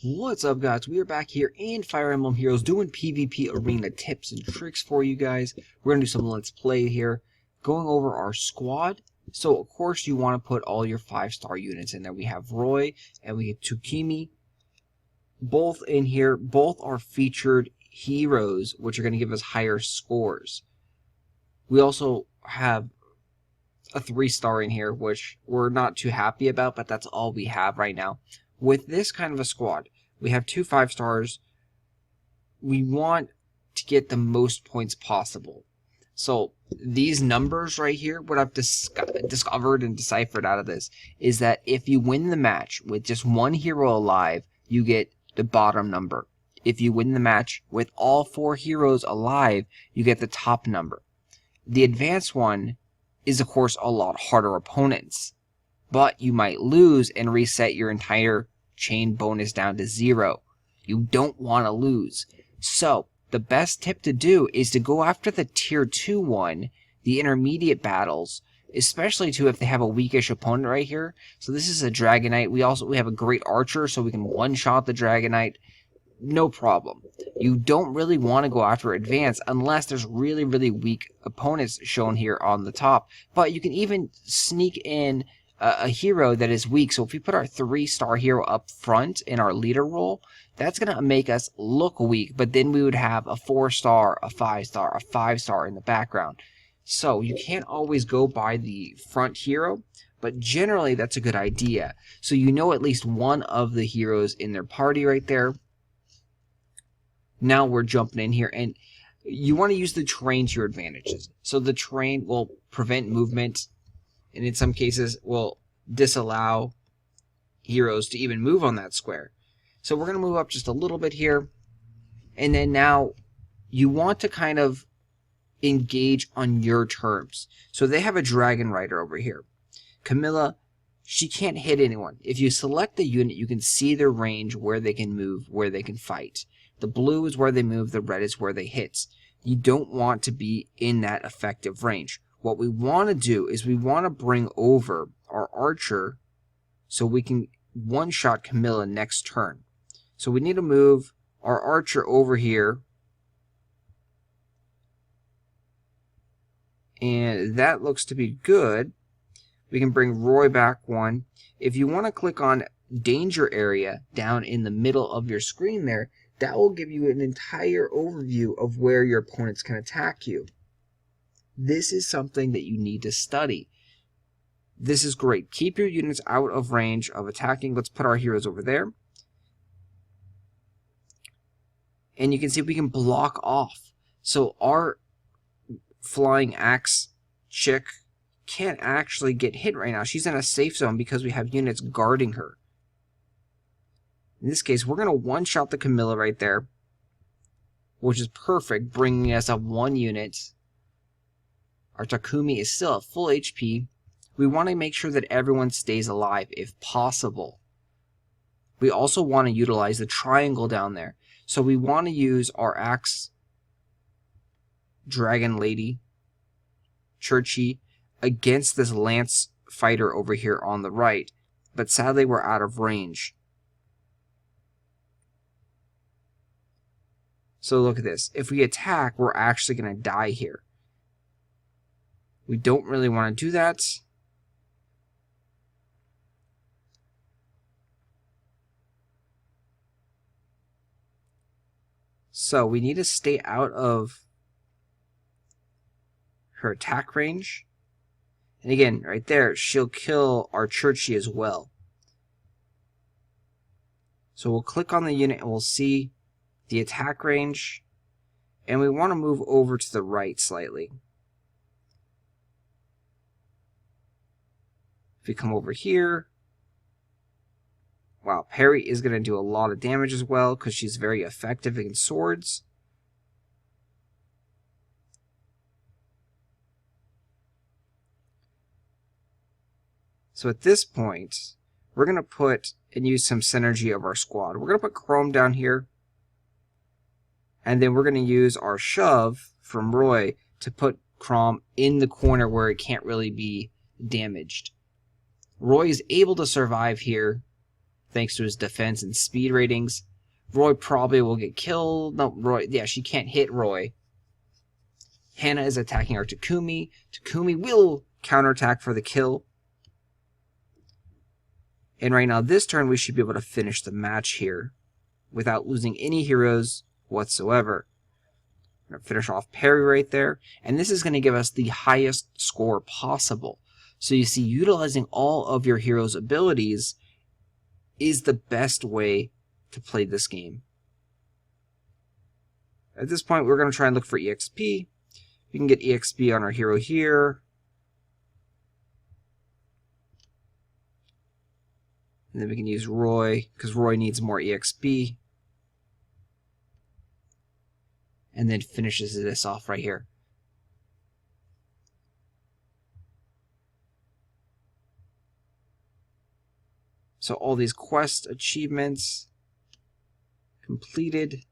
What's up, guys? We are back here in Fire Emblem Heroes doing PvP arena tips and tricks for you guys. We're going to do some Let's Play here, going over our squad. So, of course, you want to put all your 5-star units in there. We have Roy and we have Tsukimi. Both in here, both are featured heroes, which are going to give us higher scores. We also have a 3-star in here, which we're not too happy about, but that's all we have right now. With this kind of a squad, we have 2 5-stars. We want to get the most points possible. So these numbers right here, what I've discovered and deciphered out of this is that if you win the match with just 1 hero alive, you get the bottom number. If you win the match with all 4 heroes alive, you get the top number. The advanced one is, of course, a lot harder opponents, but you might lose and reset your entire chain bonus down to 0. You don't want to lose. So the best tip to do is to go after the tier 2 one, the intermediate battles, especially too if they have a weakish opponent right here. So this is a Dragonite. We have a great archer, so we can one-shot the Dragonite. No problem. You don't really want to go after advanced unless there's really, really weak opponents shown here on the top. But you can even sneak in a hero that is weak. So if we put our 3-star hero up front in our leader role, that's going to make us look weak. But then we would have a 4-star, a 5-star, a 5-star in the background. So you can't always go by the front hero, but generally that's a good idea. So you know at least one of the heroes in their party right there. Now we're jumping in here, and you want to use the terrain to your advantages. So the terrain will prevent movement, and in some cases will disallow heroes to even move on that square. So we're going to move up just a little bit here, and then now you want to kind of engage on your terms. So they have a Dragon Rider over here. Camilla, she can't hit anyone. If you select the unit, you can see their range, where they can move, where they can fight. The blue is where they move, the red is where they hit. You don't want to be in that effective range. What we want to do is we want to bring over our archer so we can one-shot Camilla next turn. So we need to move our archer over here. And that looks to be good. We can bring Roy back 1. If you want to click on Danger Area down in the middle of your screen there, that will give you an entire overview of where your opponents can attack you. This is something that you need to study. This is great. Keep your units out of range of attacking. Let's put our heroes over there. And you can see we can block off. So our flying axe chick can't actually get hit right now. She's in a safe zone because we have units guarding her. In this case, we're going to one-shot the Camilla right there, which is perfect, bringing us up 1 unit. Our Takumi is still at full HP. We want to make sure that everyone stays alive if possible. We also want to utilize the triangle down there. So we want to use our Axe Dragon Lady, Churchy, against this Lance Fighter over here on the right. But sadly, we're out of range. So look at this. If we attack, we're actually going to die here. We don't really want to do that. So we need to stay out of her attack range. And again, right there, she'll kill our Churchy as well. So we'll click on the unit and we'll see the attack range, and we want to move over to the right slightly. If we come over here, wow, Parry is going to do a lot of damage as well because she's very effective against swords. So at this point, we're going to put and use some synergy of our squad. We're going to put Chrome down here. And then we're going to use our shove from Roy to put Crom in the corner where it can't really be damaged. Roy is able to survive here thanks to his defense and speed ratings. Roy probably will get killed. No, Roy, yeah, she can't hit Roy. Hannah is attacking our Takumi. Takumi will counterattack for the kill. And right now, this turn, we should be able to finish the match here without losing any heroes whatsoever. I'm going to finish off Perry right there. And this is going to give us the highest score possible. So you see, utilizing all of your hero's abilities is the best way to play this game. At this point, we're going to try and look for EXP. We can get EXP on our hero here. And then we can use Roy, because Roy needs more EXP. And then finishes this off right here. So all these quest achievements completed.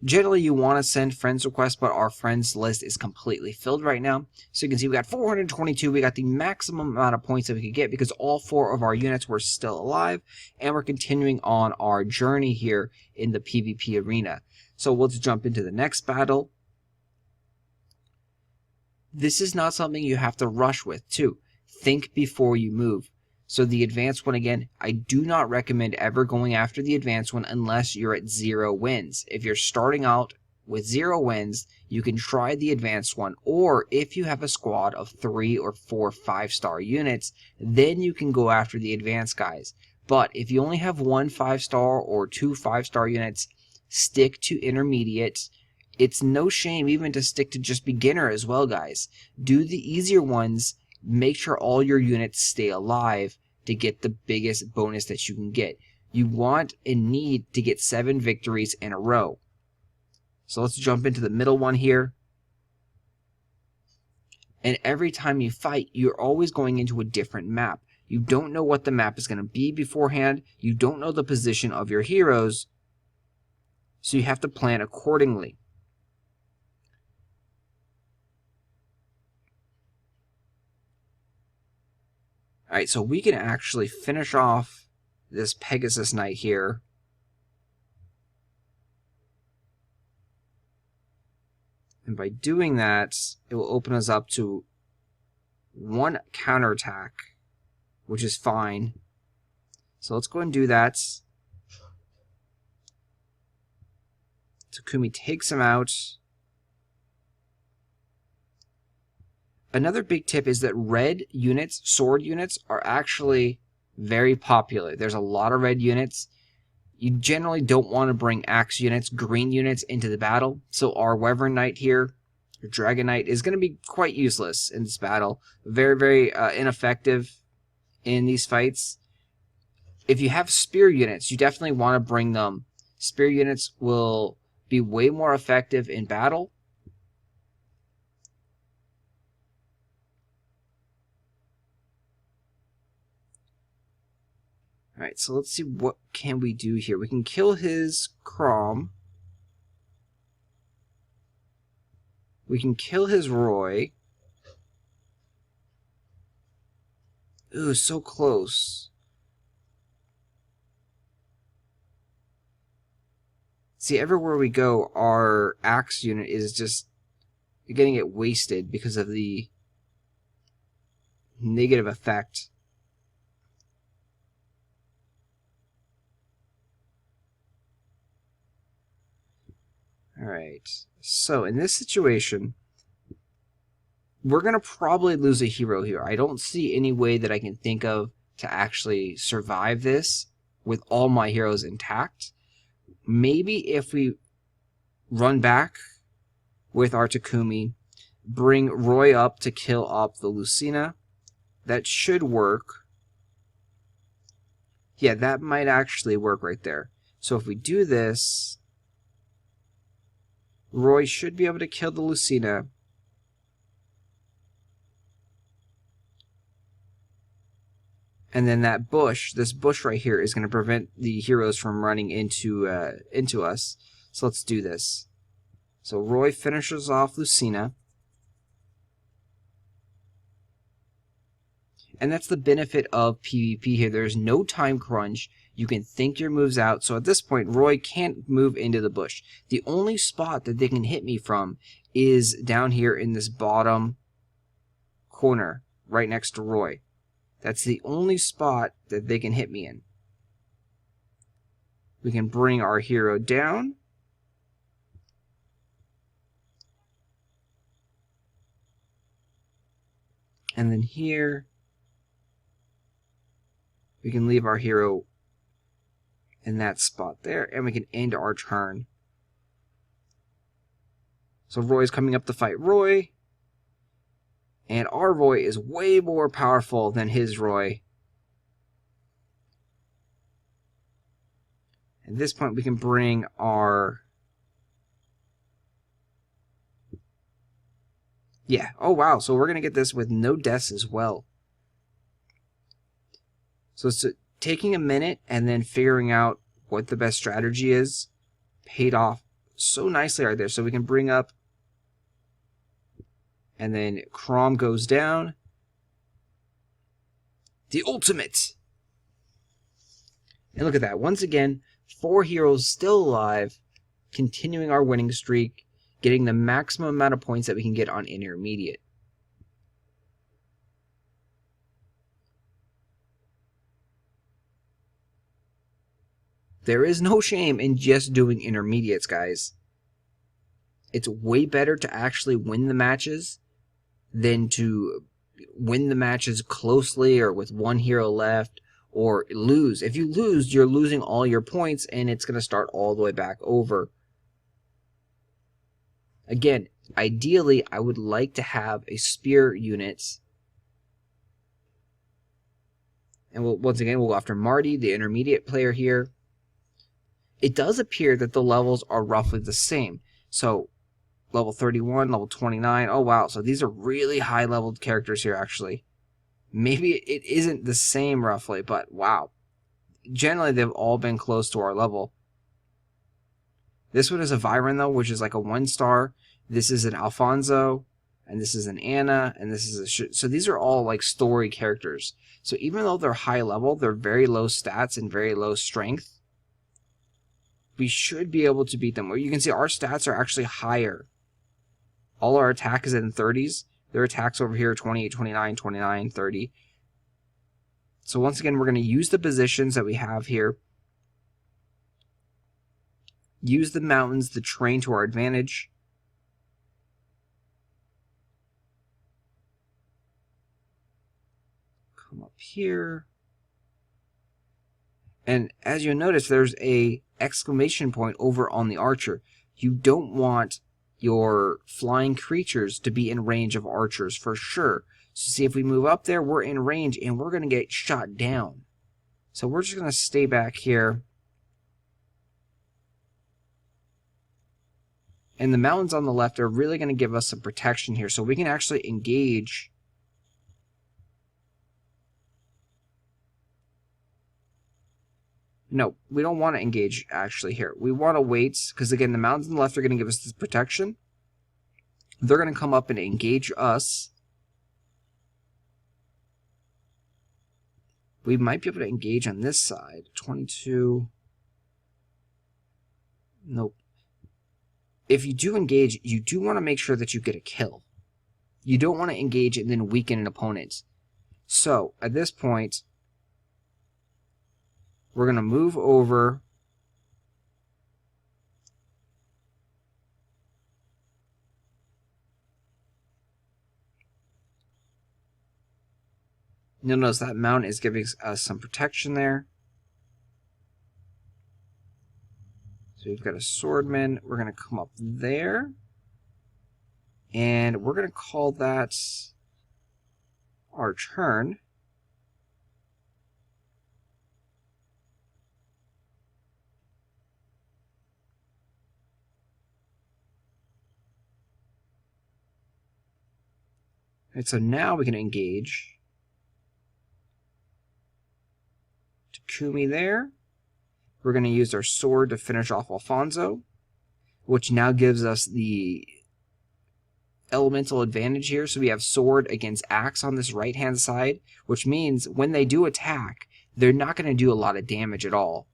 Generally, you want to send friends requests, but our friends list is completely filled right now. So you can see we got 422. We got the maximum amount of points that we could get because all 4 of our units were still alive. And we're continuing on our journey here in the PvP arena. So let's jump into the next battle. This is not something you have to rush with, too. Think before you move. So the advanced one, again, I do not recommend ever going after the advanced one unless you're at 0 wins. If you're starting out with 0 wins, you can try the advanced one. Or if you have a squad of 3 or 4 5-star units, then you can go after the advanced guys. But if you only have 1 5-star or 2 5-star units, stick to intermediate. It's no shame even to stick to just beginner as well, guys. Do the easier ones. Make sure all your units stay alive to get the biggest bonus that you can get. You want and need to get 7 victories in a row. So let's jump into the middle one here. And every time you fight, you're always going into a different map. You don't know what the map is going to be beforehand. You don't know the position of your heroes. So you have to plan accordingly. Alright, so we can actually finish off this Pegasus Knight here. And by doing that, it will open us up to 1 counterattack, which is fine. So let's go ahead and do that. Takumi takes him out. Another big tip is that red units, sword units, are actually very popular. There's a lot of red units. You generally don't want to bring axe units, green units into the battle. So our Wyvern Knight here, or Dragon Knight, is going to be quite useless in this battle. Very, very ineffective in these fights. If you have spear units, you definitely want to bring them. Spear units will be way more effective in battle. Alright, so let's see what can we do here. We can kill his Crom. We can kill his Roy. Ooh, so close. See, everywhere we go, our axe unit is just getting it wasted because of the negative effect. Alright, so in this situation, we're going to probably lose a hero here. I don't see any way that I can think of to actually survive this with all my heroes intact. Maybe if we run back with our Takumi, bring Roy up to kill up the Lucina, that should work. Yeah, that might actually work right there. So if we do this, Roy should be able to kill the Lucina. And then that bush, this bush right here, is going to prevent the heroes from running into us. So let's do this. So Roy finishes off Lucina. And that's the benefit of PvP here. There's no time crunch. You can think your moves out. So at this point, Roy can't move into the bush. The only spot that they can hit me from is down here in this bottom corner, right next to Roy. That's the only spot that they can hit me in. We can bring our hero down. And then here, we can leave our hero in that spot there, and we can end our turn. So Roy's coming up to fight Roy, and our Roy is way more powerful than his Roy. At this point, we can bring our... Yeah, oh wow, so we're going to get this with no deaths as well. So it's taking a minute and then figuring out what the best strategy is paid off so nicely right there. So we can bring up, and then Crom goes down. The ultimate! And look at that. Once again, 4 heroes still alive, continuing our winning streak, getting the maximum amount of points that we can get on intermediate. There is no shame in just doing intermediates, guys. It's way better to actually win the matches than to win the matches closely or with one hero left, or lose. If you lose, you're losing all your points, and it's going to start all the way back over. Again, ideally, I would like to have a spear unit. And once again, we'll go after Marty, the intermediate player here. It does appear that the levels are roughly the same. So, level 31, level 29. Oh, wow. So these are really high-leveled characters here, actually. Maybe it isn't the same, roughly, but wow. Generally, they've all been close to our level. This one is a Viren, though, which is like a 1-star. This is an Alfonso, and this is an Anna, and this is a... So these are all like story characters. So even though they're high level, they're very low stats and very low strength. We should be able to beat them. Well, you can see our stats are actually higher. All our attack is in the 30s. Their attack's over here, 28, 29, 29, 30. So once again, we're going to use the positions that we have here. Use the mountains, the terrain to our advantage. Come up here. And as you'll notice, there's a exclamation point over on the archer. You don't want your flying creatures to be in range of archers for sure. So see, if we move up there, we're in range and we're going to get shot down. So we're just going to stay back here. And the mountains on the left are really going to give us some protection here. So we can actually engage. No, we don't want to engage actually here. We want to wait, because again, the mountains on the left are going to give us this protection. They're going to come up and engage us. We might be able to engage on this side. 22. Nope. If you do engage, you do want to make sure that you get a kill. You don't want to engage and then weaken an opponent. So, at this point, we're going to move over. You'll notice that mountain is giving us some protection there. So we've got a swordman. We're going to come up there. And we're going to call that our turn. And so now we can engage. Takumi there. We're going to use our sword to finish off Alfonso, which now gives us the elemental advantage here. So we have sword against axe on this right-hand side, which means when they do attack, they're not going to do a lot of damage at all.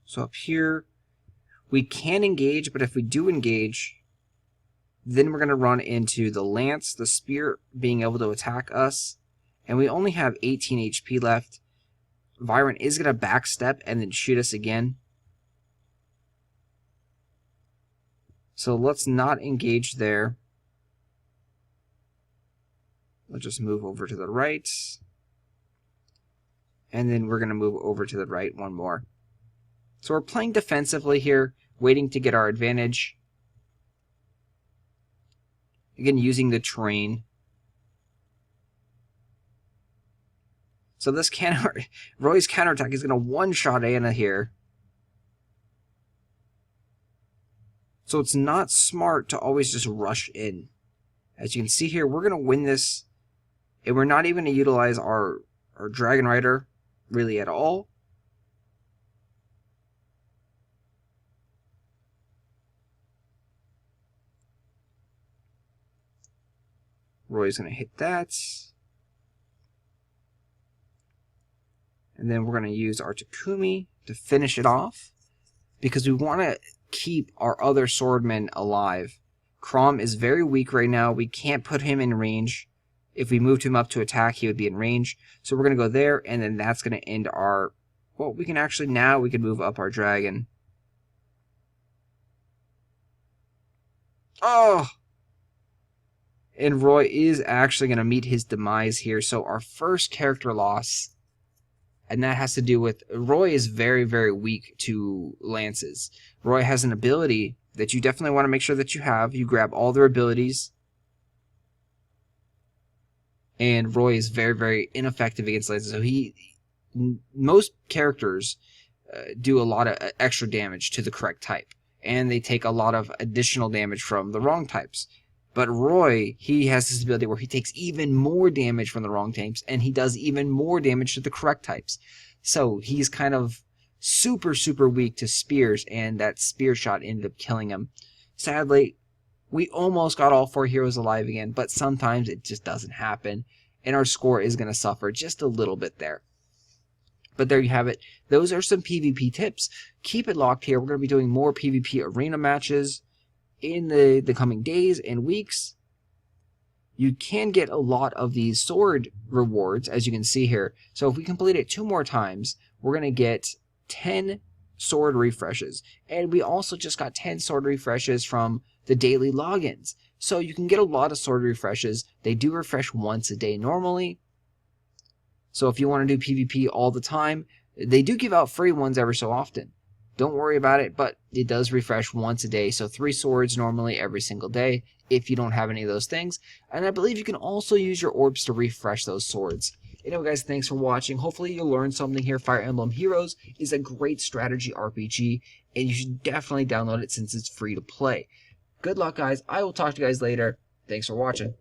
So up here, we can engage, but if we do engage, then we're going to run into the lance, the spear being able to attack us, and we only have 18 HP left. Viren is going to backstep and then shoot us again. So let's not engage there. Let's just move over to the right. And then we're going to move over to the right one more. So we're playing defensively here, waiting to get our advantage. Again, using the terrain. So this Roy's counterattack is going to one-shot Anna here. So it's not smart to always just rush in. As you can see here, we're going to win this. And we're not even going to utilize our Dragon Rider really at all. Roy's going to hit that. And then we're going to use our Takumi to finish it off, because we want to keep our other swordman alive. Crom is very weak right now. We can't put him in range. If we moved him up to attack, he would be in range. So we're going to go there, and then that's going to end our... Well, we can actually... Now we can move up our dragon. Oh! And Roy is actually going to meet his demise here. So our first character loss, and that has to do with... Roy is very, very weak to lances. Roy has an ability that you definitely want to make sure that you have. You grab all their abilities. And Roy is very, very ineffective against lances. So most characters do a lot of extra damage to the correct type. And they take a lot of additional damage from the wrong types. But Roy, he has this ability where he takes even more damage from the wrong types, and he does even more damage to the correct types. So he's kind of super, super weak to spears, and that spear shot ended up killing him. Sadly, we almost got all 4 heroes alive again, but sometimes it just doesn't happen, and our score is going to suffer just a little bit there. But there you have it. Those are some PvP tips. Keep it locked here. We're going to be doing more PvP arena matches in the coming days and weeks. You can get a lot of these sword rewards, as you can see here. So if we complete it 2 more times, we're going to get 10 sword refreshes. And we also just got 10 sword refreshes from the daily logins. So you can get a lot of sword refreshes. They do refresh once a day normally. So if you want to do PvP all the time, they do give out free ones every so often. Don't worry about it, but it does refresh once a day. So 3 swords normally every single day if you don't have any of those things. And I believe you can also use your orbs to refresh those swords. Anyway, guys, thanks for watching. Hopefully you learned something here. Fire Emblem Heroes is a great strategy RPG, and you should definitely download it since it's free to play. Good luck, guys. I will talk to you guys later. Thanks for watching.